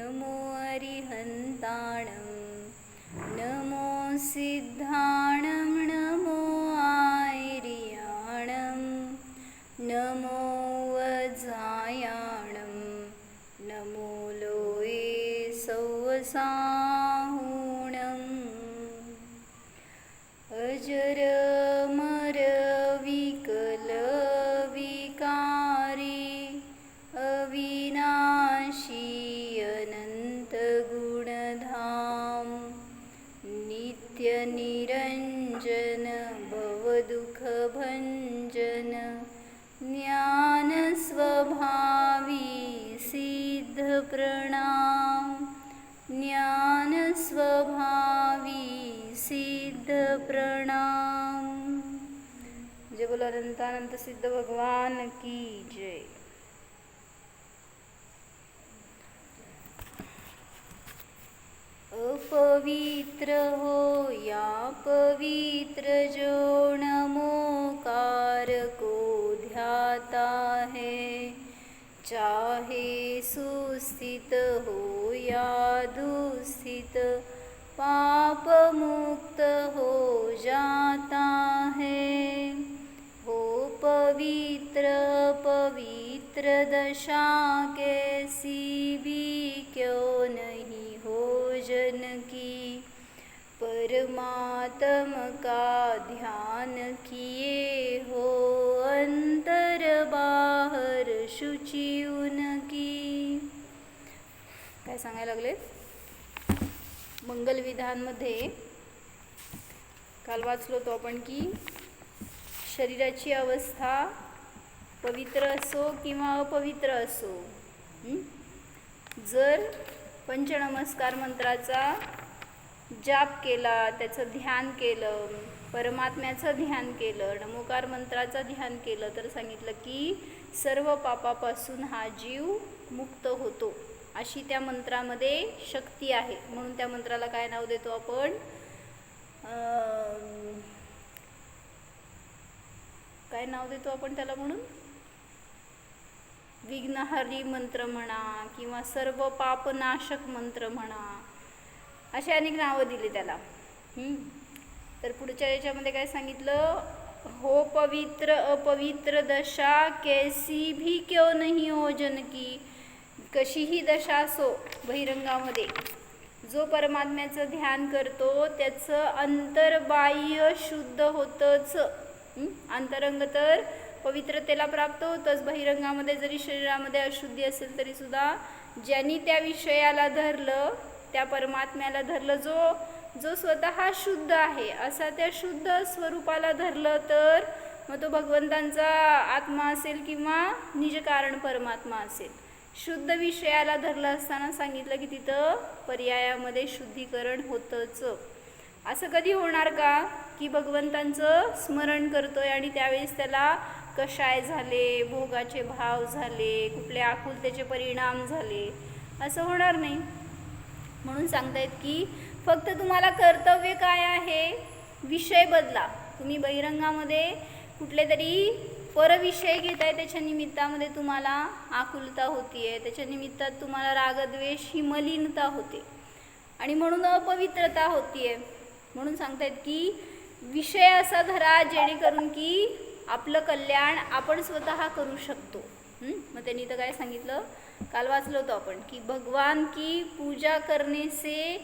नमो अरिहन्ताणं नमो सिद्धाणं नमो आयर्याणं नमो वज्रायाणं नमो लोये सौवसाहुणम् अजरमर विकल विकारी अविनाशी अनंत गुणधाम नित्य निरंजन भवदुःखभंजन ज्ञान स्वभावी सिद्ध प्रणाम ज्ञान स्वभावी सिद्ध प्रणाम। जय बोलो अनंतानंत सिद्ध भगवान की जय। अपवित्र हो या पवित्र जो नमोकार को ध्याता है, चाहे सुस्थित हो या दुस्थित पाप मुक्त हो जाता है। हो पवित्र पवित्र दशा कैसी भी क्यों नहीं हो जन की, परमात्मा का ध्यान किए हो अंतर बाहर शुचि उनकी। काय सांगायला लागले? मंगल विधानमध्ये काल वाचलो तो आपण की शरीराची अवस्था पवित्र असो किंवा अपवित्र असो, जर पंचनमस्कार मंत्राचा जाप केला, त्याचं ध्यान केलं, परमात्म्याचं ध्यान केलं, नमोकार मंत्राचं ध्यान केलं, तर सांगितलं की सर्व पापापासून हा जीव मुक्त होतो, अशी त्या मंत्रामध्ये शक्ती आहे। म्हणून त्या मंत्राला काय नाव देतो आपण? काय नाव देतो आपण त्याला? म्हणून विघ्नहरी मंत्र म्हणा किंवा सर्व पापनाशक मंत्र म्हणा, अशी अनेक नावं दिली त्याला। तर पुढच्या याच्यामध्ये काय सांगितलं? हो पवित्र अपवित्र दशा कैसी भी क्यों नहीं हो जन की, कशीही दशा असो बहिरंगामध्ये जो परमात्म्याचं ध्यान करतो त्याचं अंतर्बाह्य शुद्ध होतंच। अंतरंग तर पवित्रतेला प्राप्त होतंच, बहिरंगामध्ये जरी शरीरामध्ये अशुद्धी असेल तरी सुद्धा ज्यांनी त्या विषयाला धरलं, त्या परमात्म्याला धरलं, जो स्वतः शुद्ध आहे असा त्या शुद्ध स्वरूपाला धरलं, तर मग तो भगवंतांचा आत्मा असेल किंवा निजकारण परमात्मा असेल। शुद्ध विषयाला धरलं असताना सांगितलं की तिथं पर्यायामध्ये शुद्धीकरण होतंच। असं कधी होणार का की भगवंतांचं स्मरण करतोय आणि त्यावेळेस त्याला कषाय झाले, भोगाचे भाव झाले, कुठले आकुलतेचे परिणाम झाले, असं होणार नाही। म्हणून सांगतायत की फक्त तुम्हाला कर्तव्य काय आहे? विषय बदला। तुम्ही बहिरंगामध्ये कुठले तरी परविषय घेताय, त्याच्या निमित्तामध्ये तुम्हाला आकुलता होतीये, त्याच्या निमित्तात तुम्हाला रागद्वेष ही मलिनता होते आणि म्हणून अपवित्रता होतीये। म्हणून सांगतायत की विषय असा धरा जेणेकरून की आपलं कल्याण आपण स्वतः करू शकतो। मग त्यांनी तर काय सांगितलं? काल वाचलो होतो आपण की भगवान की पूजा करने से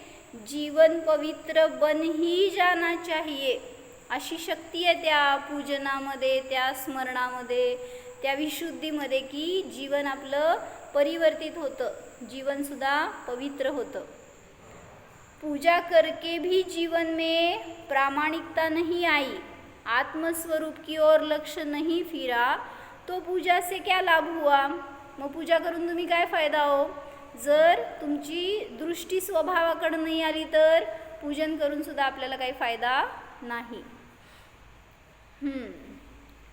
जीवन पवित्र बन ही जाना चाहिए। अशी शक्ती आहे त्या पूजनामध्ये, त्या स्मरणामध्ये, त्या विशुद्धीमध्ये की जीवन आपलं परिवर्तित होतं, जीवनसुद्धा पवित्र होतं। पूजा करके भी जीवन में प्रामाणिकता नहीं आई, आत्मस्वरूप की ओर लक्ष्य नहीं फिरा, तो पूजा से क्या लाभ हुआ? मग पूजा करून तुम्ही काय फायदा हो? जर तुमची दृष्टी स्वभावाकडे नाही आली तर पूजन करून सुद्धा आपल्याला काही फायदा नाही।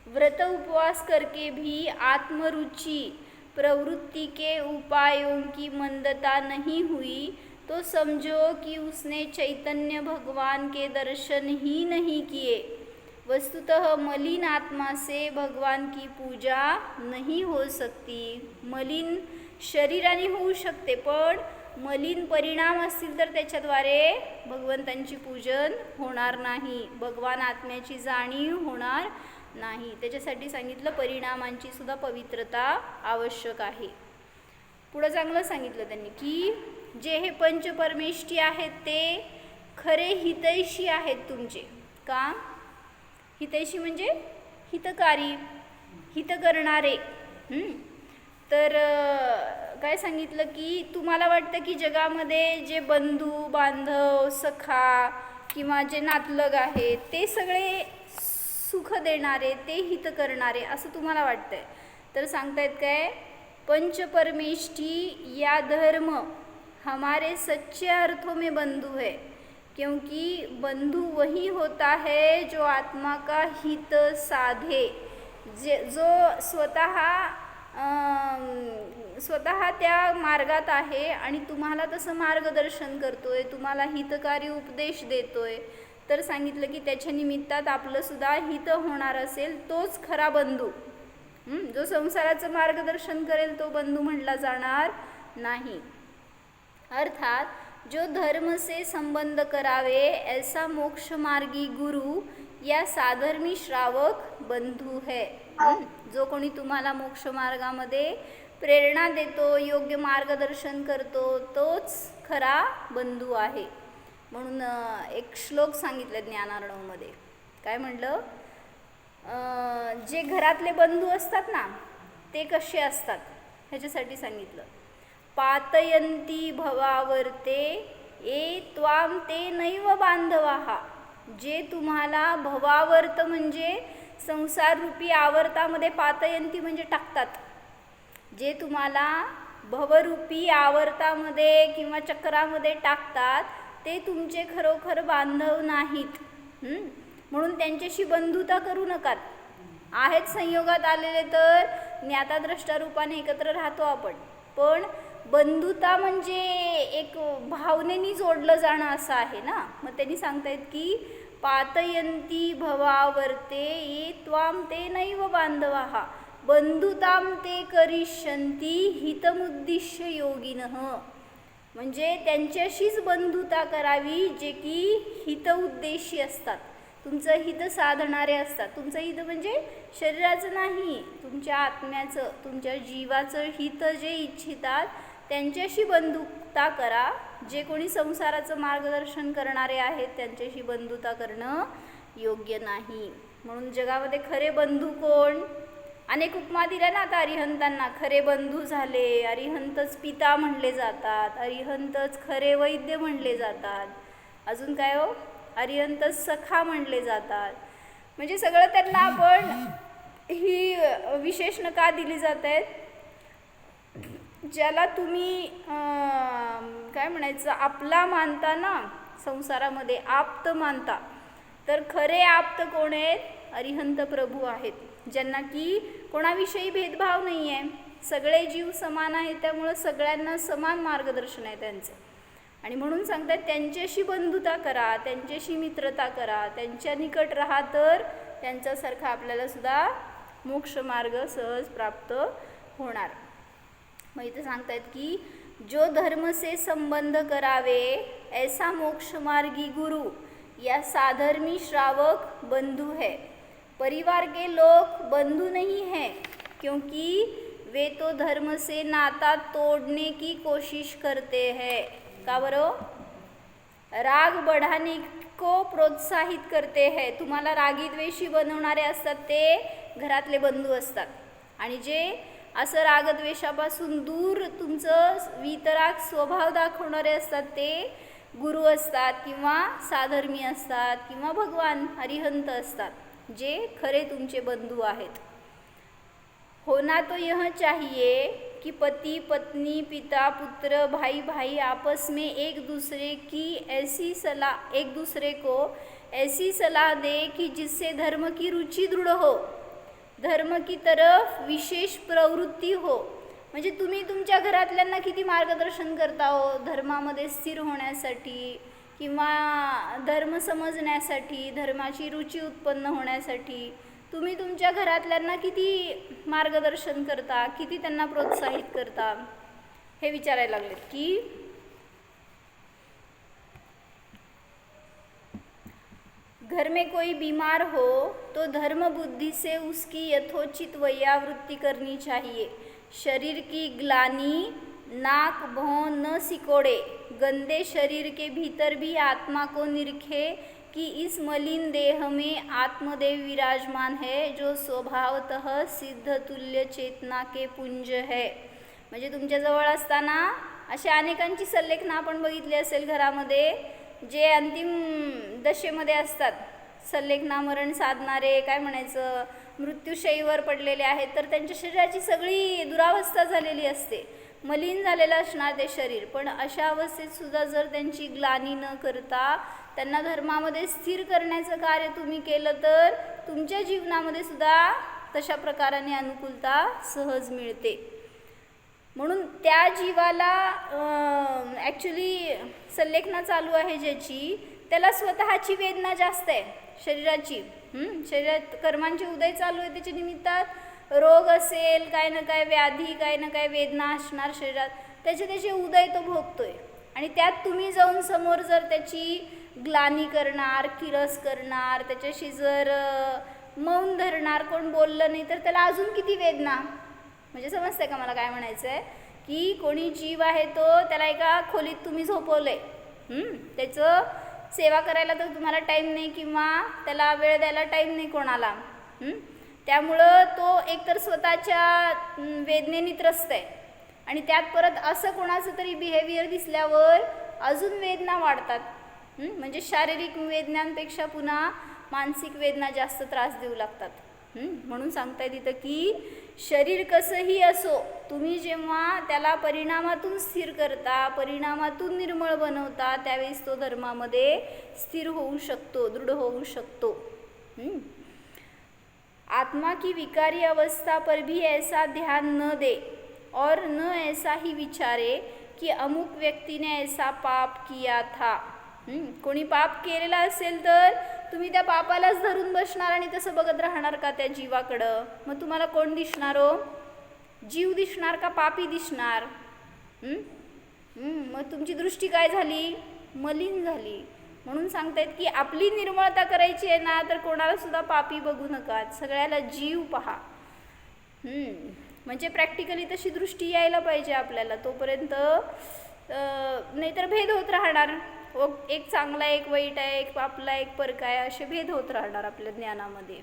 व्रत उपवास करके भी आत्मरुचि प्रवृत्ति के उपायों की मंदता नहीं हुई तो समझो कि उसने चैतन्य भगवान के दर्शन ही नहीं किए। वस्तुतः मलिन आत्मा से भगवान की पूजा नहीं हो सकती। मलिन शरीराने होऊ शकते, पण मलिन परिणाम असतील तर त्याच्याद्वारे भगवंतांची पूजन होणार नाही, भगवान आत्म्याची जाणीव होणार नाही. त्याच्यासाठी सांगितलं परिणामांची सुद्धा पवित्रता आवश्यक आहे. पुढं चांगलं सांगितलं त्यांनी की जे हे पंचपरमेष्ठी आहेत ते खरे हितैषी आहेत तुमचे. का? हितैषी म्हणजे हितकारी, हित करणारे. तर काय सांगितलं की तुम्हाला वाटतं की जगामध्ये जे बंधू बांधव सखा किंवा जे नातलग आहेत ते सगळे सुख देणारे, ते हित करणारे असं तुम्हाला वाटतंय. तर सांगतायत काय, पंचपरमेष्ठी या धर्म हमारे सच्चे अर्थों में बंधु है, क्योंकि बंधु वही होता है जो आत्मा का हित साधे, जो स्वतः त्या मार्गात आहे आणि तुम्हाला तसं मार्गदर्शन करतोय, तुम्हाला हितकारी उपदेश देतोय. तर सांगितलं की त्याच्या निमित्तात आपलं सुद्धा हित होणार असेल तोच खरा बंधू. जो संसाराचं मार्गदर्शन करेल तो बंधू म्हटला जाणार नाही. अर्थात जो धर्म से संबंध करावे ऐसा मोक्ष मार्गी गुरु या साधर्मी श्रावक बंधू है. जो कोणी तुम्हाला मोक्ष मार्गामध्ये प्रेरणा देतो, योग्य मार्गदर्शन करतो तोच खरा बंधू आहे. म्हणून एक श्लोक सांगितलं ज्ञानार्णवमध्ये. काय म्हणलं, जे घरातले बंधू असतात ना ते कसे असतात ह्याच्यासाठी सांगितलं. पातयंती भवावर्ते ए त्वाम ते नैव बांधवाहा. जे तुम्हाला भवावर्त म्हणजे संसार रूपी आवर्तामध्ये, पातयंती म्हणजे टाकतात. जे तुम्हाला भवरूपी आवर्तामध्ये किंवा चक्रामध्ये टाकतात ते तुमचे खरोखर बांधव नाहीत. म्हणून त्यांच्याशी बंधुता करू नका. आहेत संयोगात आलेले तर ज्ञाताद्रष्टा रूपाने एकत्र राहतो आपण, पण बंधुता म्हणजे एक भावनेनी जोडलं जाणं असं आहे ना. मग त्यांनी सांगतायत की पातयंती भवावर्ते ये त्वाम ते नैव बांधवाहा बंधुताम ते करिष्यन्ति हितमुद्दिश्य योगिनः. म्हणजे त्यांच्याशीच बंधुता करावी जे की हितउद्देशी असतात, तुमचं हित साधणारे असतात. तुमचं हित म्हणजे शरीराचं नाही, तुमच्या आत्म्याचं, तुमच्या जीवाचं हित जे इच्छितात त्यांच्याशी बंधुता करा. जे कोणी संसाराचं मार्गदर्शन करणारे आहेत त्यांच्याशी बंधुता करणं योग्य नाही. म्हणून जगामध्ये खरे बंधू कोण? अनेक उपमा दिल्या ना आता अरिहंतांना. खरे बंधू झाले, अरिहंतच पिता म्हणले जातात, अरिहंतच खरे वैद्य म्हणले जातात. अजून काय हो, अरिहंतच सखा म्हणले जातात. म्हणजे सगळं त्यांना आपण ही विशेषणं का दिली जात आहेत? ज्याला तुम्ही काय म्हणायचं आपला मानता ना संसारामध्ये, आप्त मानता, तर खरे आप्त कोण आहेत? अरिहंत प्रभू आहेत, ज्यांना की कोणाविषयी भेदभाव नाही आहे. सगळे जीव समान आहेत, त्यामुळं सगळ्यांना समान मार्गदर्शन आहे त्यांचं. आणि म्हणून सांगतात त्यांच्याशी बंधुता करा, त्यांच्याशी मित्रता करा, त्यांच्या निकट राहा, तर त्यांच्यासारखा आपल्याला सुद्धा मोक्ष मार्ग सहज प्राप्त होणार. मग इथे सांगतायत की जो धर्म से संबंध करावे ऐसा मोक्ष मार्गी गुरु या साधर्मी श्रावक बंधु है. परिवार के लोग बंधु नहीं हैं, क्योंकि वे तो धर्म से नाता तोड़ने की कोशिश करते हैं. का बरो? राग बढ़ाने को प्रोत्साहित करते हैं. तुम्हाला रागीद्वेषी बनवणारे असतात ते घरातले बंधू असतात, आणि जे असं रागद्वेषापासून दूर तुमचं वितराग स्वभाव दाखवणारे असतात ते गुरु असतात किंवा साधर्मी असतात किंवा भगवान अरिहंत असतात, जे खरे तुमचे बंधू आहेत. होना तो यह चाहिए कि पति पत्नी पिता पुत्र भाई भाई आपस में एक दूसरे को ऐसी सलाह दे कि जिससे धर्म की रुचि दृढ़ हो, धर्म की तरफ विशेष प्रवृत्ती हो. म्हणजे तुम्ही तुमच्या घरातल्यांना किती मार्गदर्शन करता हो धर्मामध्ये स्थिर होण्यासाठी किंवा धर्म समजण्यासाठी, धर्माची रुची उत्पन्न होण्यासाठी. तुम्ही तुमच्या घरातल्यांना किती मार्गदर्शन करता, किती त्यांना प्रोत्साहित करता, हे विचारायला लागलेत की घर में कोई बीमार हो तो धर्म बुद्धि से उसकी यथोचित वैयावृत्ति करनी चाहिए। शरीर की ग्लानि नाक भौं न सिकोड़े, गंदे शरीर के भीतर भी आत्मा को निरखे कि इस मलिन देह में आत्मदेव विराजमान है, जो स्वभावतः सिद्ध तुल्य चेतना के पुंज है। म्हणजे तुमच्याजवळ असताना अशा अनेकांची सल्लेखनं आपण बघितली असेल घरामध्ये, जे अंतिम दशेमध्ये असतात, सल्लेखना मरण साधणारे, काय म्हणायचं, मृत्यूशयीवर पडलेले आहेत, तर त्यांच्या शरीराची सगळी दुरावस्था झालेली असते, मलिन झालेलं असणार ते शरीर. पण अशा अवस्थेत सुद्धा जर त्यांची ग्लानी न करता त्यांना धर्मामध्ये स्थिर करण्याचं कार्य तुम्ही केलं तर तुमच्या जीवनामध्ये सुद्धा तशा प्रकाराने अनुकूलता सहज मिळते. म्हणून त्या जीवाला ॲक्च्युली सल्लेखना चालू आहे ज्याची, त्याला स्वतःची वेदना जास्त आहे शरीराची. शरीरात कर्मांचे उदय चालू आहे, त्याच्या निमित्तात रोग असेल, काय ना काय व्याधी, काय ना काय वेदना असणार शरीरात, त्याचे उदय तो भोगतोय. आणि त्यात तुम्ही जाऊन समोर जर त्याची ग्लानी करणार, किरस करणार, त्याच्याशी जर मौन धरणार, कोण बोललं नाही, तर त्याला अजून किती वेदना. म्हणजे समजतंय का मला काय म्हणायचं आहे, की कोणी जीव आहे तो, त्याला एका खोलीत तुम्ही झोपवलं आहे, त्याचं सेवा करायला तर तुम्हाला टाईम नाही किंवा त्याला वेळ द्यायला टाईम नाही कोणाला. त्यामुळं तो एकतर स्वतःच्या वेदनेने त्रस्त आहे आणि त्यात परत असं कोणाचं तरी बिहेवियर दिसल्यावर अजून वेदना वाढतात. म्हणजे शारीरिक वेदनांपेक्षा पुन्हा मानसिक वेदना जास्त त्रास देऊ लागतात. म्हणून सांगता तिथं की शरीर कसंही असो, तुम्ही जेव्हा त्याला परिणामातून स्थिर करता, परिणामातून निर्मळ बनवता, त्यावेळेस तो धर्मामध्ये स्थिर होऊ शकतो, दृढ होऊ शकतो. आत्मा की विकारी अवस्था पर भी ऐसा ध्यान न दे और न ऐसा ही विचारे कि अमुक व्यक्ति ने ऐसा पाप किया था. कोणी पाप केलेला असेल तर तुम्ही त्या पापालाच धरून बसणार आणि तसं बघत राहणार का त्या जीवाकडं. मग तुम्हाला कोण दिसणार हो, जीव दिसणार का पापी दिसणार. मग तुमची दृष्टी काय झाली, मलिन झाली. म्हणून सांगतायत की आपली निर्मळता करायची आहे ना, तर कोणाला सुद्धा पापी बघू नका, सगळ्याला जीव पहा. म्हणजे प्रॅक्टिकली तशी दृष्टी यायला पाहिजे आपल्याला. तोपर्यंत नाहीतर भेद होत राहणार, एक चांगला एक वाईट आहे, एक आपला एक परका आहे, असे भेद होत राहणार आपल्या ज्ञानामध्ये.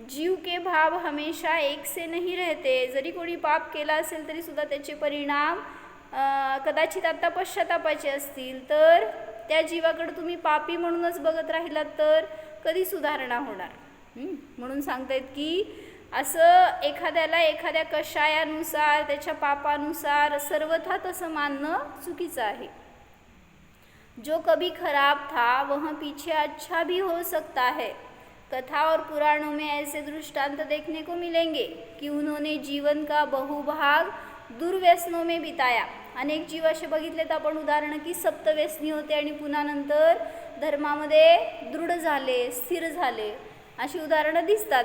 जीव के भाव हमेशा एक से नहीं रहते. जरी कोणी पाप केला असेल तरी सुद्धा त्याचे परिणाम कदाचित आता पश्चातापाचे असतील, तर त्या जीवाकडे तुम्ही पापी म्हणूनच बघत राहिलात तर कधी सुधारणा होणार. म्हणून सांगतायत की असं एखाद्याला एखाद्या कषायानुसार, त्याच्या पापानुसार सर्वथा तसं मानणं चुकीचं आहे. जो कभी खराब था वह पीछे अच्छा भी हो सकता है. कथा और पुराणों में ऐसे दृष्टांत देखने को मिलेंगे कि उन्होंने जीवन का बहुभाग दुर्व्यसनों में बिताया. अनेक जीव असे बघितलेत आपण उदाहरणं की सप्तव्यसनी होते आणि पुन्हा नंतर धर्मामध्ये दृढ झाले, स्थिर झाले, अशी उदाहरणं दिसतात.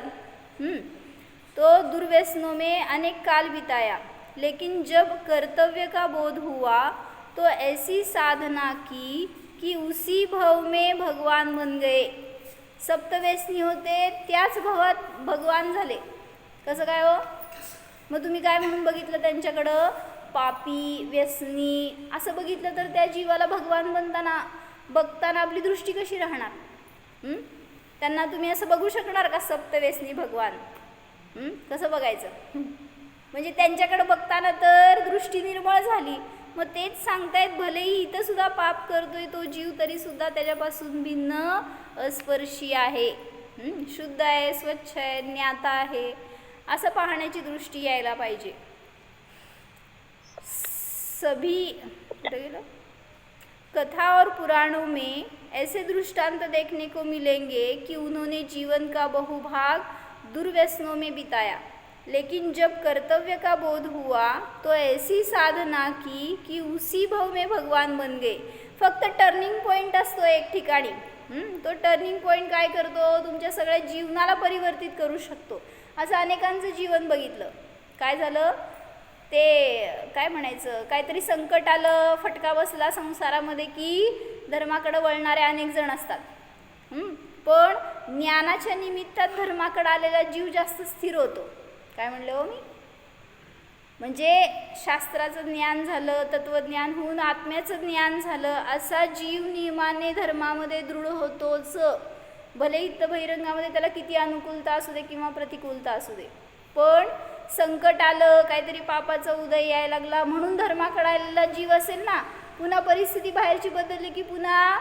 तो दुर्व्यसनों में अनेक काल बिताया, लेकिन जब कर्तव्य का बोध हुआ तो ऐसी साधना की कि उसी भव में भगवान बन गए. सप्तव्यसनी होते, त्याच भवात भगवान झाले. कसं काय हो. मग तुम्ही काय म्हणून बघितलं त्यांच्याकडं, पापी, व्यसनी असं बघितलं तर त्या जीवाला भगवान बघताना आपली दृष्टी कशी राहणार. त्यांना तुम्ही असं बघू शकणार का सप्तव्यसनी भगवान. कसं बघायचं. म्हणजे त्यांच्याकडे बघताना तर दृष्टी निर्मळ झाली. मग तेच सांगतायत, भलेही इथं सुद्धा पाप करतोय तो जीव, तरी सुद्धा त्याच्यापासून भिन्न अस्पर्शी आहे, शुद्ध आहे, स्वच्छ आहे, ज्ञाता आहे, असं पाहण्याची दृष्टी यायला पाहिजे. सभी कथा और पुराणों में ऐसे दृष्टांत देखने को मिलेंगे कि उन्होंने जीवन का बहुभाग दुर्व्यसनों में बिताया, लेकिन जब कर्तव्य का बोध हुआ तो ऐसी साधना की कि उसी भव में भगवान बन गए. फक्त टर्निंग पॉईंट असतो एक ठिकाणी. तो टर्निंग पॉईंट काय करतो, तुमच्या सगळ्या जीवनाला परिवर्तित करू शकतो. असं अनेकांचं जीवन बघितलं. काय झालं, ते काय म्हणायचं, काहीतरी संकट आलं, फटका बसला संसारामध्ये की धर्माकडे वळणारे अनेक जण असतात. पण ज्ञानाच्या निमित्तात धर्माकडे आलेला जीव जास्त स्थिर होतो. काय म्हणले हो मी? म्हणजे शास्त्राचं ज्ञान झालं, तत्वज्ञान होऊन आत्म्याचं ज्ञान झालं, असा जीव नियमाने धर्मामध्ये दृढ होतोच. भले इथं बहिरंगामध्ये त्याला किती अनुकूलता असू दे किंवा प्रतिकूलता असू दे, पण संकट आलं, काहीतरी पापाचा उदय यायला लागला म्हणून धर्माकडे आलेला जीव असेल ना, पुन्हा परिस्थिती बाहेरची बदलली की पुन्हा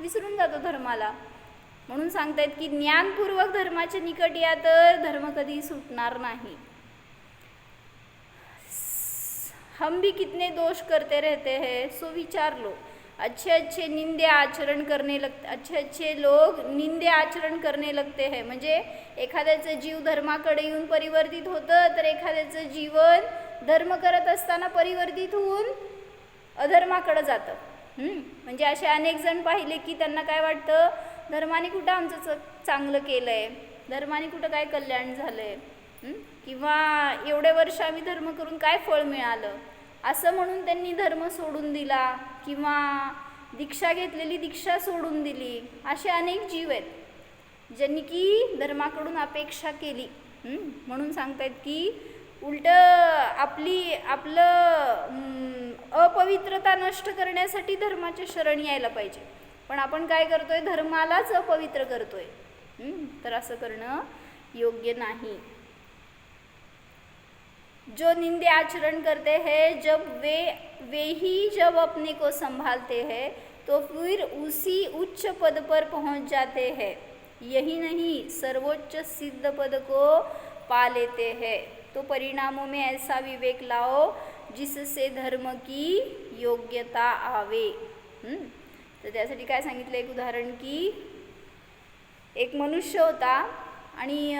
विसरून जातो धर्माला. म्हणून सांगतायत की ज्ञानपूर्वक धर्माच्या निकट या तर धर्म कधी सुटणार नाही. हम भी कितने दोष करते रहते हैं, सो विचार लो. अच्छे निंदे आचरण करने लगते, अच्छे लोग निंदे आचरण करने लगते हैं. म्हणजे एखाद्याचं जीव धर्माकडे येऊन परिवर्तित होतं, तर एखाद्याचं जीवन धर्म करत असताना परिवर्तित होऊन अधर्माकडे जातं. म्हणजे असे अनेक जण पाहिले की त्यांना काय वाटतं, धर्माने कुठं आमचं चांगलं केलं आहे, धर्माने कुठं काय कल्याण झालं आहे, किंवा एवढे वर्ष आम्ही धर्म करून काय फळ मिळालं, असं म्हणून त्यांनी धर्म सोडून दिला किंवा दीक्षा घेतलेली दीक्षा सोडून दिली. असे अनेक जीव आहेत ज्यांनी की धर्माकडून अपेक्षा केली. म्हणून सांगतायत की उलट आपलं अपवित्रता नष्ट करण्यासाठी धर्माच्या शरण यायला पाहिजे, पण आपण काय करतोय, धर्मालाच अपवित्र करतोय. तर असं करणं योग्य नाही. जो निंदे आचरण करते हैं, वे ही जब अपने को संभालते हैं तो फिर उसी उच्च पद पर पहुंच जाते हैं. यही नहीं, सर्वोच्च सिद्ध पद को पा लेते हैं. तो परिणामों में ऐसा विवेक लाओ जिससे धर्म की योग्यता आवे. तर त्यासाठी काय सांगितलं, एक उदाहरण की एक मनुष्य होता आणि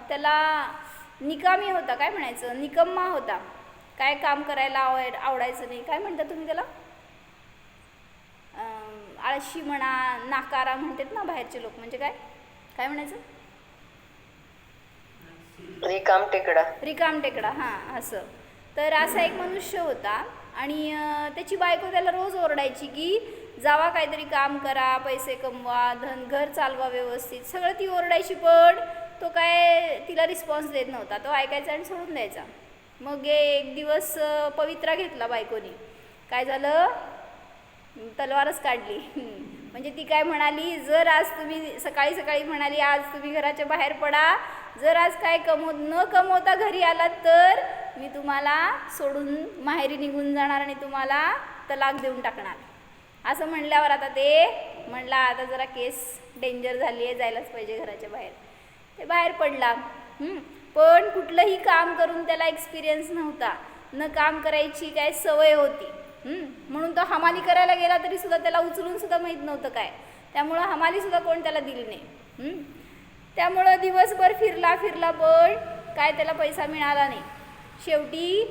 त्याला निकामी होता, काय म्हणायचं, निकम्मा होता, काय काम करायला आवडायचं नाही. काय म्हणता तुम्ही त्याला? आळशी म्हणा, नाकारा म्हणतात ना बाहेरचे लोक. म्हणजे काय म्हणायचं, रिकाम टेकडा. हां, असं. तर असा एक मनुष्य होता आणि त्याची बायको त्याला रोज ओरडायची की जावा काहीतरी काम करा, पैसे कमवा, घर चालवा व्यवस्थित, सगळं ती ओरडायची. पण तो काय तिला रिस्पॉन्स देत नव्हता, तो ऐकायचा आणि सोडून द्यायचा. मग एक दिवस पवित्रा घेतला बायकोनी. काय झालं, तलवारच काढली. म्हणजे ती काय म्हणाली, जर आज तुम्ही सकाळी म्हणाली आज तुम्ही घराच्या बाहेर पडा, जर आज काय न कमवता घरी आलात तर मी तुम्हाला सोडून माहेरी निघून जाणार आणि तुम्हाला तलाक देऊन टाकणार. असं म्हणल्यावर आता ते म्हणला आता जरा केस डेंजर झाली आहे, जायलाच पाहिजे घराच्या बाहेर. ते बाहेर पडला. पण कुठलंही काम करून त्याला एक्सपिरियन्स नव्हता, न काम करायची काय सवय होती. म्हणून तो हमाली करायला गेला तरी सुद्धा त्याला उचलून सुद्धा माहीत नव्हतं काय, त्यामुळं हमाली सुद्धा कोण त्याला दिली नाही. त्यामुळं दिवसभर फिरला पण काय त्याला पैसा मिळाला नाही. शेवटी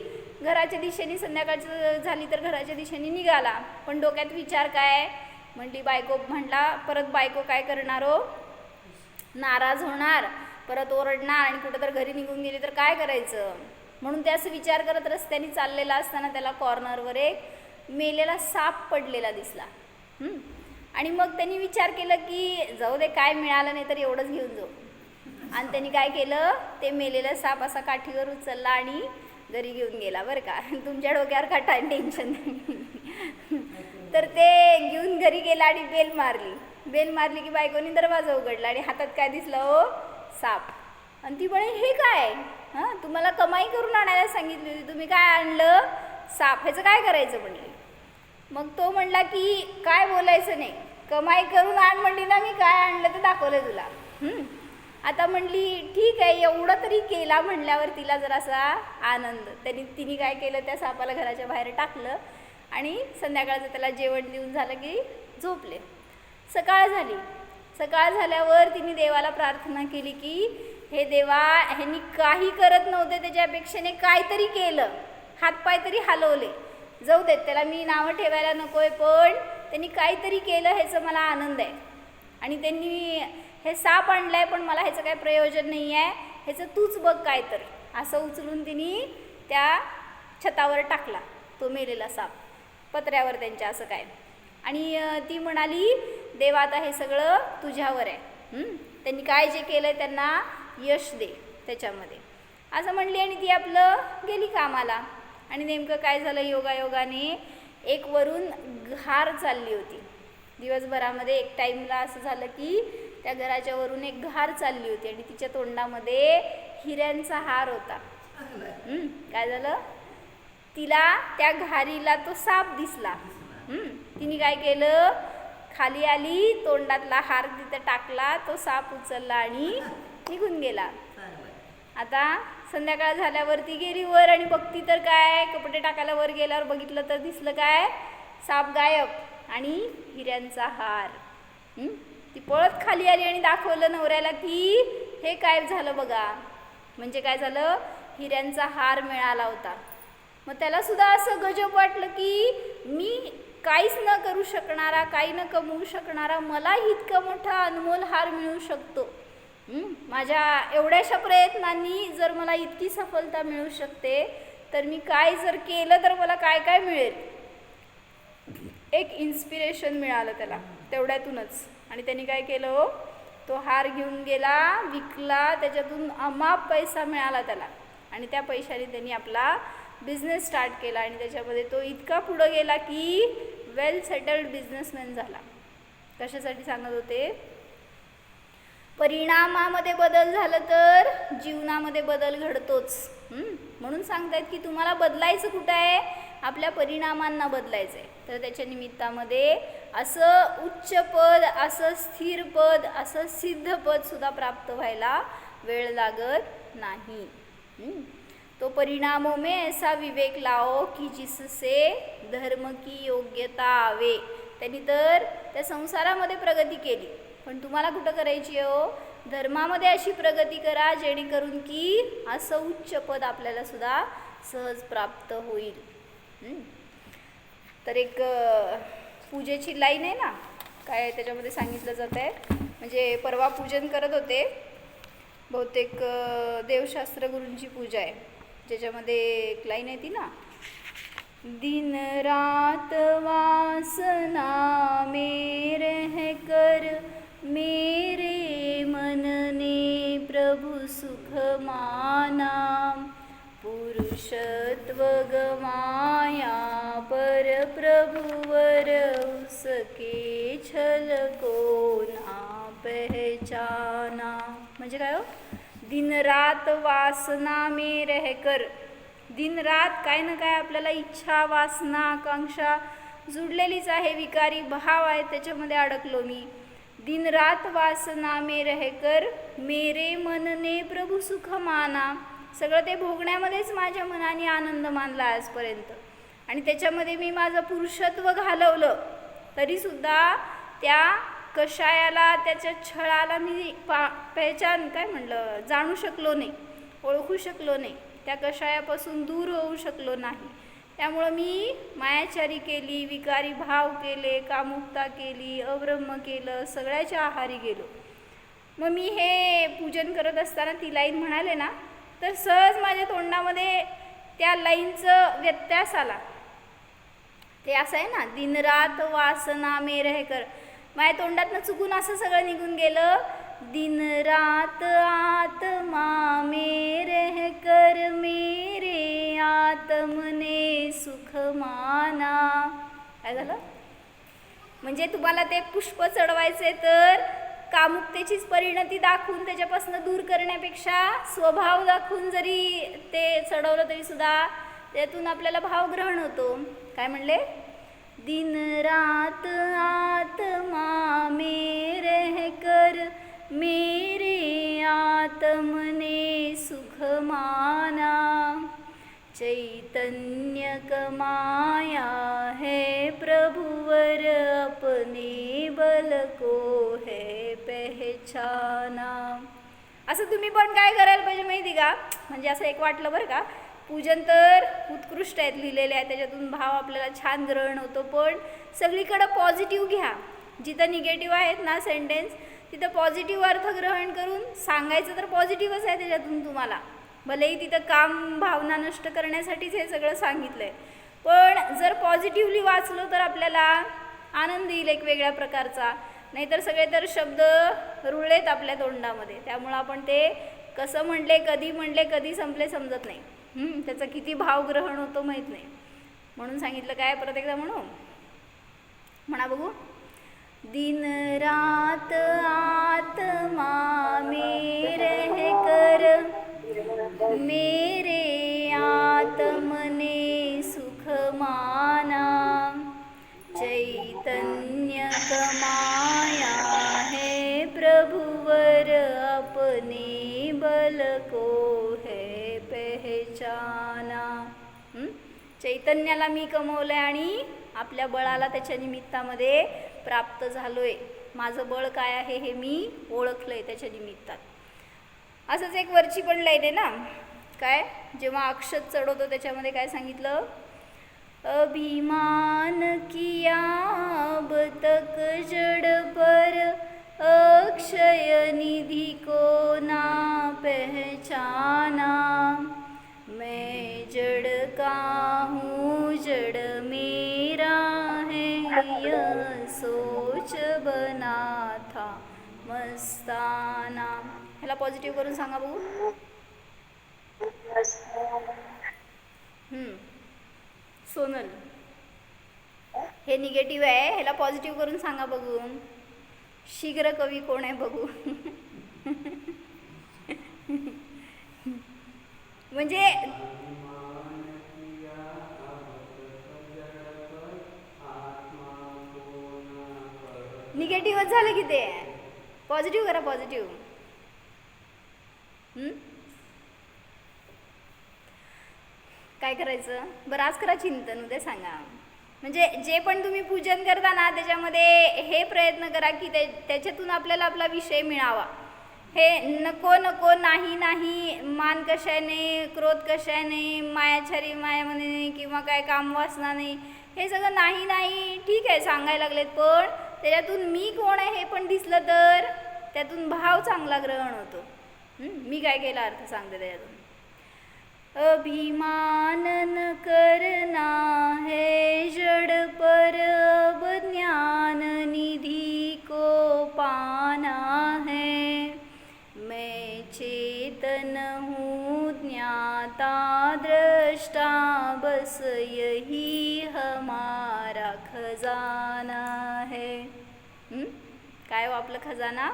घराच्या दिशेने संध्याकाळचं झाली तर घराच्या दिशेने निघाला. पण डोक्यात विचार काय, म्हटला परत बायको काय करणार हो, नाराज होणार, परत ओरडणार आणि कुठं तर घरी निघून गेली तर काय करायचं. म्हणून ते असं विचार करत रस्त्याने चाललेला असताना त्याला कॉर्नरवर एक मेलेला साप पडलेला दिसला. आणि मग त्यांनी विचार केलं की जाऊ दे, काय मिळालं नाही तर एवढंच घेऊन जाऊ. आणि त्यांनी काय केलं, ते मेलेला साप असा काठीवर उचलला आणि घरी घेऊन गेला. बरं का, तुमच्या डोक्यावर काटा टेन्शन. तर ते घेऊन घरी गेला आणि बेल मारली की बायकोनी दरवाजा उघडला आणि हातात काय दिसलं हो, साप. आणि ती म्हणे हे काय, तुम्हाला कमाई करून आणायला सांगितली होती, तुम्ही काय आणलं, साप, ह्याचं काय करायचं म्हणले. मग तो म्हणला की काय बोलायचं नाही, कमाई करून आण म्हणली ना, मी काय आणलं ते दाखवलं तुला. आता म्हणली ठीक आहे, एवढं तरी केला म्हणल्यावर तिला जरासा आनंद. तिने काय केलं, त्या सापाला घराच्या बाहेर टाकलं आणि संध्याकाळचं त्याला जेवण देऊन झालं की झोपले. सकाळ झाल्यावर तिने देवाला प्रार्थना केली की हे देवा, ह्यांनी काही करत नव्हते, त्याच्यापेक्षाने काहीतरी केलं, हातपाय तरी हलवले, जाऊ देत त्याला मी नावं ठेवायला नकोय, पण त्यांनी काहीतरी केलं ह्याचं मला आनंद आहे. आणि त्यांनी हे साप आणलंय पण मला ह्याचं काही प्रयोजन नाही आहे, ह्याचं तूच बघ काय तर. असं उचलून तिने त्या छतावर टाकला तो मेलेला साप, पत्र्यावर त्यांच्या, असं काय. आणि ती म्हणाली देवा आता हे सगळं तुझ्यावर आहे, त्यांनी काय जे केलं त्यांना यश दे त्याच्यामध्ये असं म्हणली आणि ती आपलं गेली कामाला. आणि नेमकं काय झालं, योगायोगाने एक वरून घार चालली होती दिवसभरामध्ये. एक टाईमला असं झालं की त्या घराच्या वरून एक घार चालली होती आणि तिच्या तोंडामध्ये हिऱ्यांचा हार होता. काय झालं, तिला त्या घारीला तो साप दिसला. तिने काय केलं, खाली आली, तोंडातला हार तिथं टाकला, तो साप उचलला आणि निघून गेला. आता संध्याकाळ झाल्यावरती गेली वर आणि बघती तर काय, कपडे टाकायला वर गेल्यावर बघितलं तर दिसलं काय, साप गायब आणि हिऱ्यांचा हार. ती पळत खाली आली आणि दाखवलं नवऱ्याला की हे काय झालं बघा. म्हणजे काय झालं, हिऱ्यांचा हार मिळाला होता. मग त्याला सुद्धा असं गजब वाटलं की मी काहीच न करू शकणारा, काही न कमवू शकणारा, मला इतका मोठा अनमोल हार मिळू शकतो. माझ्या एवढ्याशा प्रयत्नांनी जर मला इतकी सफलता मिळू शकते तर मी काय जर केलं तर मला काय काय मिळेल. एक इन्स्पिरेशन मिळालं त्याला तेवढ्यातूनच. आणि त्यांनी काय केलं, तो हार घेऊन गेला, विकला, त्याच्यातून अमाप पैसा मिळाला त्याला. आणि त्या पैशाने त्यांनी आपला बिझनेस स्टार्ट केला आणि त्याच्यामध्ये तो इतका पुढं गेला की वेल सेटल्ड बिझनेसमॅन झाला. कशासाठी सांगत होते, परिणामामध्ये बदल झाला तर जीवनामध्ये बदल घडतोच. म्हणून सांगतायत की तुम्हाला बदलायचं कुठं आहे, आपल्या परिणामांना बदलायचं आहे. तर त्याच्या निमित्तामध्ये असं उच्च पद, असं स्थिर पद, असं सिद्ध पद सुद्धा प्राप्त व्हायला वेळ लागत नाही. तो परिणामों में ऐसा विवेक लाओ की जिससे धर्म की योग्यता आवे. त्यांनी तर त्या संसारामध्ये प्रगती केली, पण तुम्हाला कुठं करायची हो, धर्मामध्ये अशी प्रगती करा जेणेकरून की असं उच्च पद आपल्याला सुद्धा सहज प्राप्त होईल. तर एक पूजेची लाईन आहे ना, काय त्याच्यामध्ये सांगितलं जात आहे, म्हणजे परवा पूजन करत होते, बहुतेक देवशास्त्र गुरूंची पूजा आहे, ज्याच्यामध्ये एक लाईन आहे ती ना, दिन रात वासना में रह कर मेरे मन ने प्रभु सुख माना, पुरुषत्व गमाया पर प्रभुवर उसके छल को ना पहचाना. म्हणजे काय हो, दिन रात वासना में रहकर, दिन रात काय ना काय आपल्याला इच्छा, वासना, आकांक्षा जुडलेलीच आहे, विकारी भाव आहे, त्याच्यामध्ये अडकलो मी. दिन रात वासना में रहकर मेरे मनने प्रभु सुख माना. सगळं ते भोगण्यामध्येच माझ्या मनाने आनंद मानला आजपर्यंत, आणि त्याच्यामध्ये मी माझं पुरुषत्व घालवलं तरीसुद्धा त्या कषायाला, त्याच्या छळाला मी पहचान काय म्हणलं, जाणू शकलो नाही, ओळखू शकलो नाही, त्या कषायापासून दूर होऊ शकलो नाही. त्यामुळं मी मायाचारी केली, विकारी भाव केले, कामुकता केली, अब्रह्म केलं, सगळ्याच्या आहारी गेलो. मग मी हे पूजन करत असताना ती लाईन म्हणाले ना, तर सहज माझ्या तोंडामध्ये त्या लाईनचं व्यत्यास आला. ते असं आहे ना, दिन रात वासना में रहकर, माझ्या तोंडातनं चुकून असं सगळं निघून गेलं, दिन रात आत्मा में रहकर मेरे आत्मने सुख माना. काय झालं, म्हणजे तुम्हाला ते पुष्प चढवायचे तर कामुकतेचीच परिणती दाखवून त्याच्यापासून दूर करण्यापेक्षा स्वभाव दाखवून जरी ते चढवलं तरी सुद्धा त्यातून आपल्याला भावग्रहण होतो. काय म्हणले, दिन रात आत्मा में रहकर मेरे आत्मने सुख माना, चैतन्य कमाया है प्रभुवर अपने बल को है पहचाना. असं तुम्ही पण काय करायला पाहिजे माहिती का, म्हणजे असं एक वाटलं बरं का, पूजन तर उत्कृष्ट आहेत, लिहिलेले आहे, त्याच्यातून भाव आपल्याला छान ग्रहण होतो, पण सगळीकडं पॉझिटिव्ह घ्या. जिथं निगेटिव्ह आहेत ना सेंटेन्स, तिथं पॉझिटिव्ह अर्थ ग्रहण करून सांगायचं तर पॉझिटिव्हच आहे त्याच्यातून तुम्हाला. भलेही तिथं काम भावना नष्ट करण्यासाठीच हे सगळं सांगितलं आहे, पण जर पॉझिटिव्हली वाचलो तर आपल्याला आनंद येईल एक वेगळ्या प्रकारचा. नाहीतर सगळे तर शब्द रुळलेत आपल्या तोंडामध्ये. त्यामुळं आपण ते कसं म्हणले, कधी संपले समजत नाही. त्याचा किती भावग्रहण होतो माहीत नाही. म्हणून सांगितलं काय, परत एकदा म्हणा बघू. दिन रात आत्मा मेरे कर, मेरे आत्मने सुख माना, चैतन्य कमाया है प्रभुवर, अपने बल को है पहचाना. चैतन्याला मी कमवलंय आणि आपल्या बळाला त्याच्या निमित्तामध्ये प्राप्त झालोय. माझं बळ काय आहे हे मी ओळखलंय त्याच्या निमित्तात. असंच एक वरची पण लाईन आहे ना, काय, जेव्हा अक्षत चढवतो त्याच्यामध्ये काय सांगितलं, अभिमान किया अब तक जड़ पर, अक्षय निधि को ना पहचाना, मैं जड़ का हूँ जड़ मेरा है, यह सोच बना था मस्ताना. ह्याला पॉझिटिव्ह करून सांगा बघू. सोनल, हे निगेटिव्ह आहे, ह्याला पॉझिटिव्ह करून सांगा बघू. शीघ्र कवी कोण आहे बघू. म्हणजे निगेटिव्हच झालं की ते. पॉझिटिव्ह करा, पॉझिटिव्ह. काय करायचं बरं, आज करा चिंतन, उद्या सांगा. म्हणजे जे पण तुम्ही पूजन करता ना त्याच्यामध्ये हे प्रयत्न करा की त्याच्यातून आपल्याला आपला विषय मिळावा. हे नको नको, नाही नाही, मान कशाने, क्रोध कशाने, मायाचारी मायामध्ये नाही, किंवा काय कामवासना नाही, हे सगळं नाही नाही ठीक आहे सांगायला लागलेत, पण त्याच्यातून मी कोण आहे हे पण दिसलं तर त्यातून भाव चांगला ग्रहण होतो. मी काय केला अर्थ सांगते त्याच्यातून. अभिमान न करना है जड़ पर, अब ज्ञान निधि को पाना है, मैं चेतन हूँ ज्ञाता दृष्टा, बस यही हमारा खजाना है. काय हो आपलं खजाना,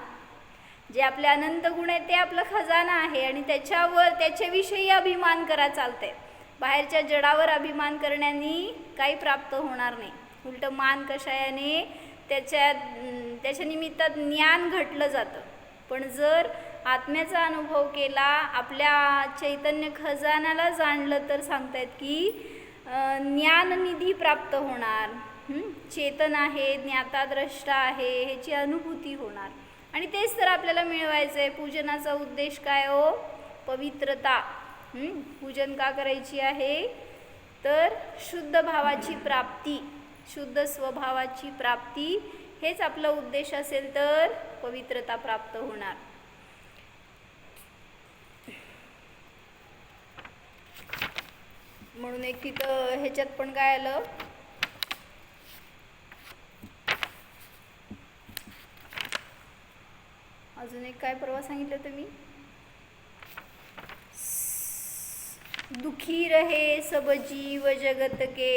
जे आपले अनंत गुण आहेत ते आपलं खजाना आहे, आणि त्याच्यावर त्याच्याविषयी अभिमान करा चालतंय. बाहेरच्या जडावर अभिमान करण्याने काही प्राप्त होणार नाही. उलट मान कशायाने त्याच्या निमित्तात ज्ञान घटलं जातं. पण जर आत्म्याचा अनुभव केला, आपल्या चैतन्य खजानाला जाणलं, तर सांगतायत की ज्ञाननिधी प्राप्त होणार. चेतन आहे, ज्ञाता द्रष्टा आहे, ह्याची अनुभूती होणार. आणि तेच तर आपल्याला मिळवायचं आहे. पूजनाचा उद्देश काय हो, पवित्रता. पूजन का करायची आहे, तर शुद्ध भावाची प्राप्ती, शुद्ध स्वभावाची प्राप्ती, हेच आपला उद्देश असेल तर पवित्रता प्राप्त होणार. म्हणून एक तिथं ह्याच्यात पण काय आलं, अजून एक काय परवा सांगितलं तुम्ही, दुखी रहे सब जीव जगत के,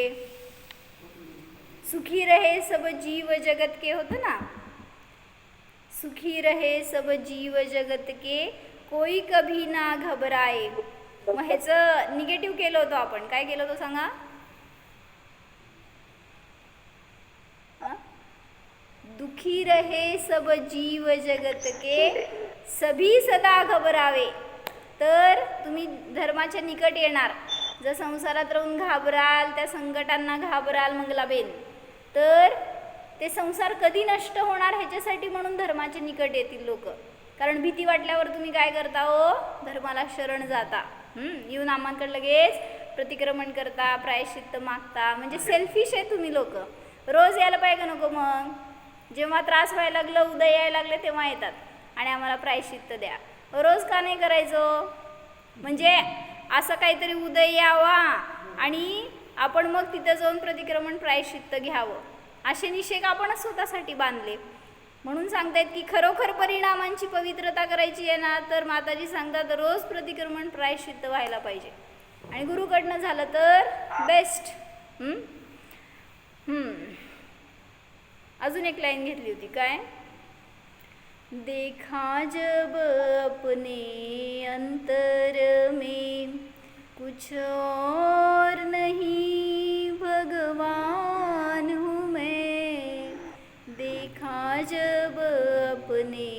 सुखी रहे सब जीव जगत के होतं ना, सुखी रहे सब जीव जगत के, कोई कभी ना घबराए. मग ह्याचं निगेटिव्ह केलं होतं आपण, काय केलं होतं सांगा. दुखी रहे सब जीव जगत के, सभी सदा घबरावे. तर तुम्ही धर्माच्या निकट येणार. जर संसारात राहून घाबराल, त्या संकटांना घाबराल मंगलाबेन, तर ते संसार कधी नष्ट होणार ह्याच्यासाठी म्हणून धर्माच्या निकट येतील लोक. कारण भीती वाटल्यावर तुम्ही काय करता हो, धर्माला शरण जाता. येऊन आम्हाकडे लगेच प्रतिक्रमण करता, प्रायश्चित्त मागता. म्हणजे सेल्फिश आहे तुम्ही लोक. रोज यायला पाहिजे नको, मग जेव्हा त्रास व्हायला लागलं, उदय यायला लागले तेव्हा येतात आणि आम्हाला प्रायश्चित्त द्या. रोज का नाही करायचं, म्हणजे असं काहीतरी उदय यावा आणि आपण मग तिथं जाऊन प्रतिक्रमण प्रायश्चित्त घ्यावं. असे निषेध आपणच स्वतःसाठी बांधले. म्हणून सांगतायत की खरोखर परिणामांची पवित्रता करायची आहे ना, तर माताजी सांगतात रोज प्रतिक्रमण प्रायश्चित्त व्हायला पाहिजे, आणि गुरुकडनं झालं तर बेस्ट. अजून एक लाईन घेतली होती, काय? देखा जब अपने अंतर में कुछ और नहीं भगवान हूँ मैं, देखा जब अपने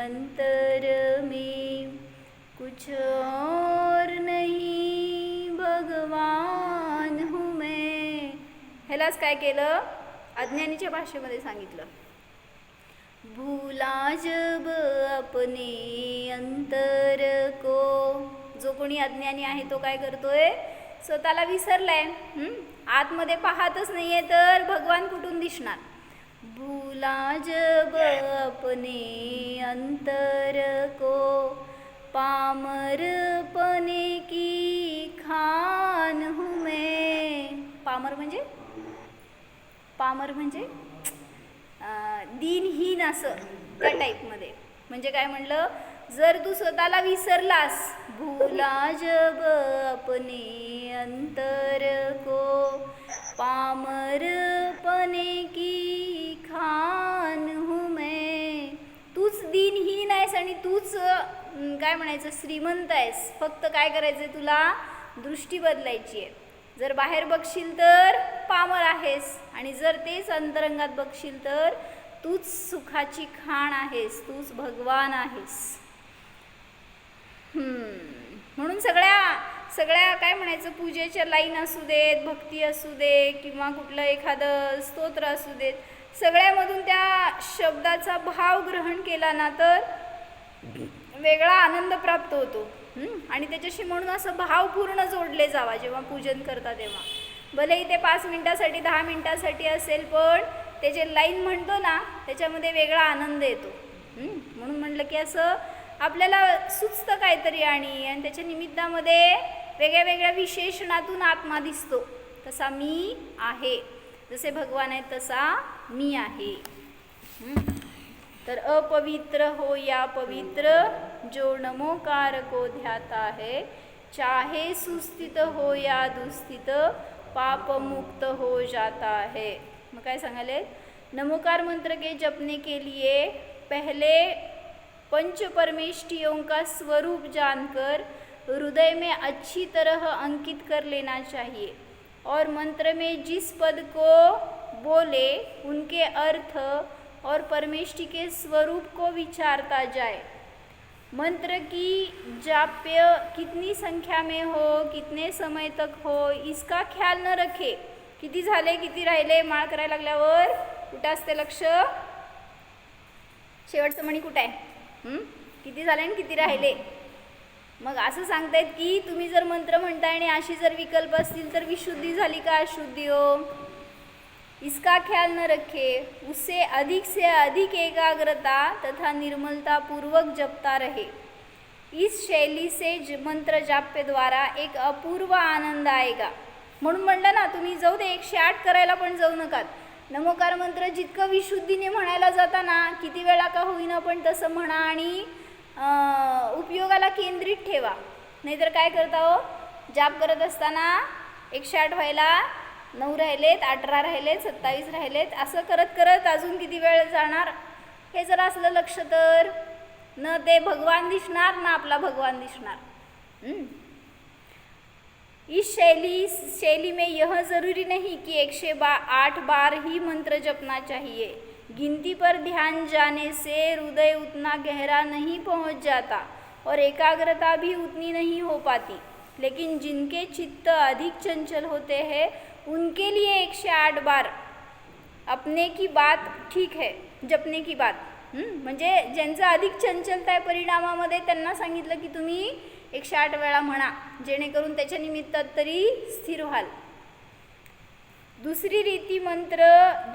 अंतर में कुछ और नहीं भगवान हूँ मैं. ह्यालाच काय केलं? अज्ञानीच्या भाषेमध्ये सांगितलं. भूला जब अपने अंतर को, जो कोणी अज्ञानी आहे तो काय करतोय? स्वतःला विसरलाय. आतमध्ये पाहतच नाहीये, तर भगवान कुठून दिसणार? भूला जब अपने अंतर को पामरपने की खान हूँ मैं. पामर म्हणजे दिनहीन असं त्या टाईपमध्ये. म्हणजे काय म्हणलं? जर तू स्वतःला विसरलास, भूला जब अपने अंतर को पामरपने की खान हूँ मैं. तूच दिनहीन आहेस आणि तूच काय म्हणायचं श्रीमंत आहेस. फक्त काय करायचंय? तुला दृष्टी बदलायची आहे. जर बाहेर बघशील तर पामर आहेस, आणि जर तेच अंतरंगात बघशील तर तूच सुखाची खाण आहेस, तूच भगवान आहेस. म्हणून सगळ्या काय म्हणायचं, पूजेच्या लाईन असू देत, भक्ती असू दे, किंवा कुठलं एखादं स्तोत्र असू देत, सगळ्यामधून त्या शब्दाचा भाव ग्रहण केला ना तर वेगळा आनंद प्राप्त होतो. आणि त्याच्याशी म्हणून असं भावपूर्ण जोडले जावा जेव्हा पूजन करता तेव्हा. भलेही ते 5 मिनिटासाठी 10 मिनिटासाठी असेल, पण ते जे लाईन म्हणतो ना त्याच्यामध्ये वेगळा आनंद येतो. म्हणून म्हणलं की असं आपल्याला सुचतं काहीतरी, आणि त्याच्या निमित्तामध्ये वेगळ्या वेगळ्या विशेषणातून आत्मा दिसतो. तसा मी आहे, जसे भगवान आहेत तसा मी आहे. तर अपवित्र हो या पवित्र, जो नमोकार को ध्याता है, चाहे सुस्थित हो या दुस्थित, पाप मुक्त हो जाता है. मग काय सांगाले? नमोकार मंत्र के जपने के लिए पहले पंच परमेष्टियों का स्वरूप जानकर हृदय में अच्छी तरह अंकित कर लेना चाहिए, और मंत्र में जिस पद को बोले उनके अर्थ और परमेष्टि के स्वरूप को विचारता जाए. मंत्र की जाप्य कितनी संख्या में हो, कितने समय तक हो, इसका ख्याल न रखे. किती झाले, किती राहिले, माळ करायला लागल्यावर कुठं असते लक्ष? शेवटचं मणी कुठं आहे? किती झाले आणि किती राहिले. मग असं सांगतायत की तुम्ही जर मंत्र म्हणताय आणि अशी जर विकल्प असतील तर विशुद्धी झाली का अशुद्धी हो? इसका ख्याल न रखे, उससे अधिक से अधिक एकाग्रता तथा निर्मलता पूर्वक जपता रहे. इस शैली से मंत्र जाप्य द्वारा एक अपूर्व आनंद आएगा. म्हणून म्हणलं ना, तुम्ही जाऊ दे 108 करायला पण जाऊ नका. नमोकार मंत्र जितकं विशुद्धीने म्हणायला जाता ना, किती वेळा का होईना पण तसं म्हणा, आणि उपयोगाला केंद्रित ठेवा. नाहीतर काय करता हो, जाप करत असताना 108 व्हायला 9 राहिलेत, 18 राहिलेत, 27 राहिलेत, असं करत करत अजून किती वेळ जाणार. हे जर असलं लक्ष तर न ते भगवान दिसणार ना आपला भगवान दिसणार. इस शैली में यह ज़रूरी नहीं कि 108 बार ही मंत्र जपना चाहिए. गिनती पर ध्यान जाने से हृदय उतना गहरा नहीं पहुंच जाता और एकाग्रता भी उतनी नहीं हो पाती. लेकिन जिनके चित्त अधिक चंचल होते हैं उनके लिए 108 बार अपने की बात ठीक है, जपने की बात. म्हणजे ज्यांचं अधिक चंचलता आहे परिणामामध्ये त्यांना सांगितलं की तुम्ही 108 वेळा म्हणा, जेणेकरून त्याच्या निमित्तात तरी स्थिर व्हाल. दूसरी रीति मंत्र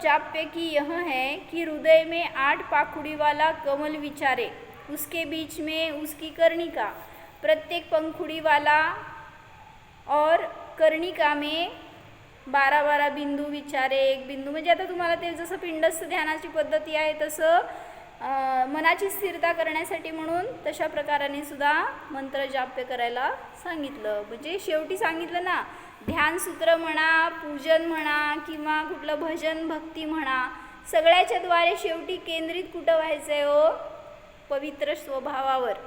जाप्य की यह है कि हृदय में 8 पाखुड़ी वाला कमल विचारे, उसके बीच में उसकी कर्णिका, प्रत्येक पंखुड़ी वाला और कर्णिका में 12 बिंदू विचारे, एक बिंदू, म्हणजे आता तुम्हाला ते जसं पिंडस्थ ध्यानाची पद्धती आहे तसं मनाची स्थिरता करण्यासाठी म्हणून तशा प्रकाराने सुद्धा मंत्र जाप्य करायला सांगितलं. म्हणजे शेवटी सांगितलं ना, ध्यानसूत्र म्हणा, पूजन म्हणा किंवा कुठलं भजन भक्ती म्हणा, सगळ्याच्याद्वारे शेवटी केंद्रित कुठं व्हायचं आहे हो? पवित्र स्वभावावर.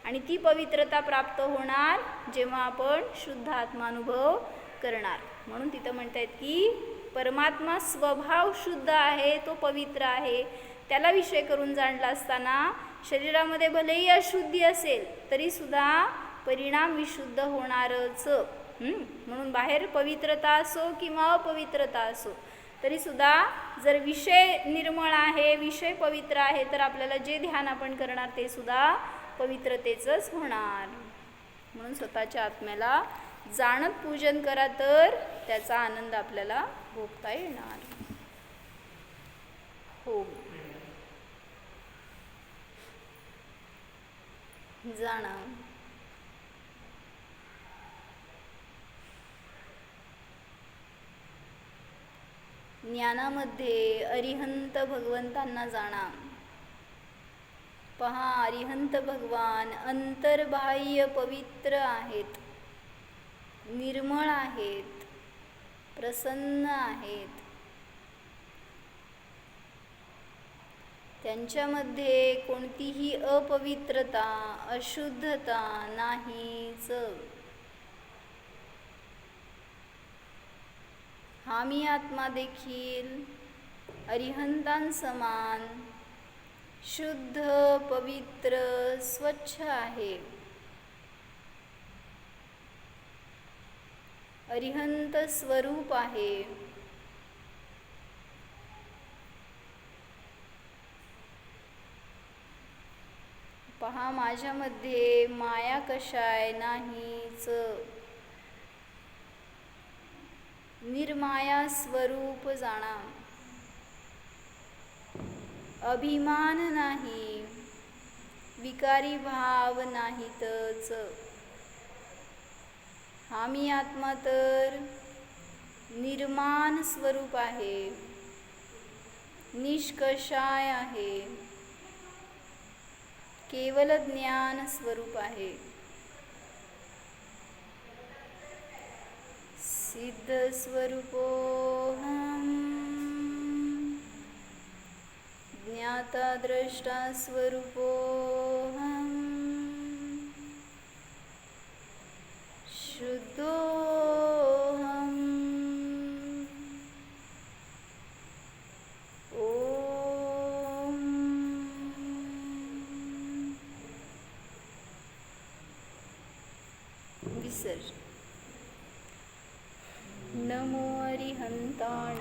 आणि ती पवित्रता प्राप्त होणार जेव्हा आपण शुद्ध आत्मानुभव करणार. म्हणून तिथं म्हणतायत की परमात्मा स्वभाव शुद्ध आहे, तो पवित्र आहे. त्याला विषय करून जाणला असताना शरीरामध्ये भलेही अशुद्धी असेल तरीसुद्धा परिणाम विशुद्ध होणारच. म्हणून बाहेर पवित्रता असो किंवा अपवित्रता असो तरीसुद्धा जर विषय निर्मळ आहे, विषय पवित्र आहे, तर आपल्याला जे ध्यान आपण करणार ते सुद्धा पवित्रतेचंच होणार. म्हणून स्वतःच्या आत्म्याला जाणत पूजन करा, तर त्याचा आनंद आपल्याला भोगता येणार. हो, जाणं. ज्ञानामध्ये अरिहंत भगवंतांना जाणा. पहा, अरिहंत भगवान अंतर्बाह्य पवित्र आहेत, निर्मळ आहेत, प्रसन्न आहेत. त्यांच्यामध्ये कोणतीही अपवित्रता, अशुद्धता नाहीच. हा मी आत्मा देखील अरिहंतांसमान शुद्ध, पवित्र, स्वच्छ आहे. अरिहंत स्वरूप आहे. पहा, माझ्यामध्ये माया कशाय नाहीच. निर्माया स्वरूप जाणा. अभिमान नाही, विकारी भाव नाहीतच. हा मी आत्मा तर निर्माण स्वरूप आहे, निष्कषाय आहे, केवल ज्ञान स्वरूप आहे. सिद्ध स्वरूपोऽहम्, ज्ञाता द्रष्टा स्वरूपोऽहम्, शुद्धोऽहम्. ओम विसर्जन. नमो अरिहंताण.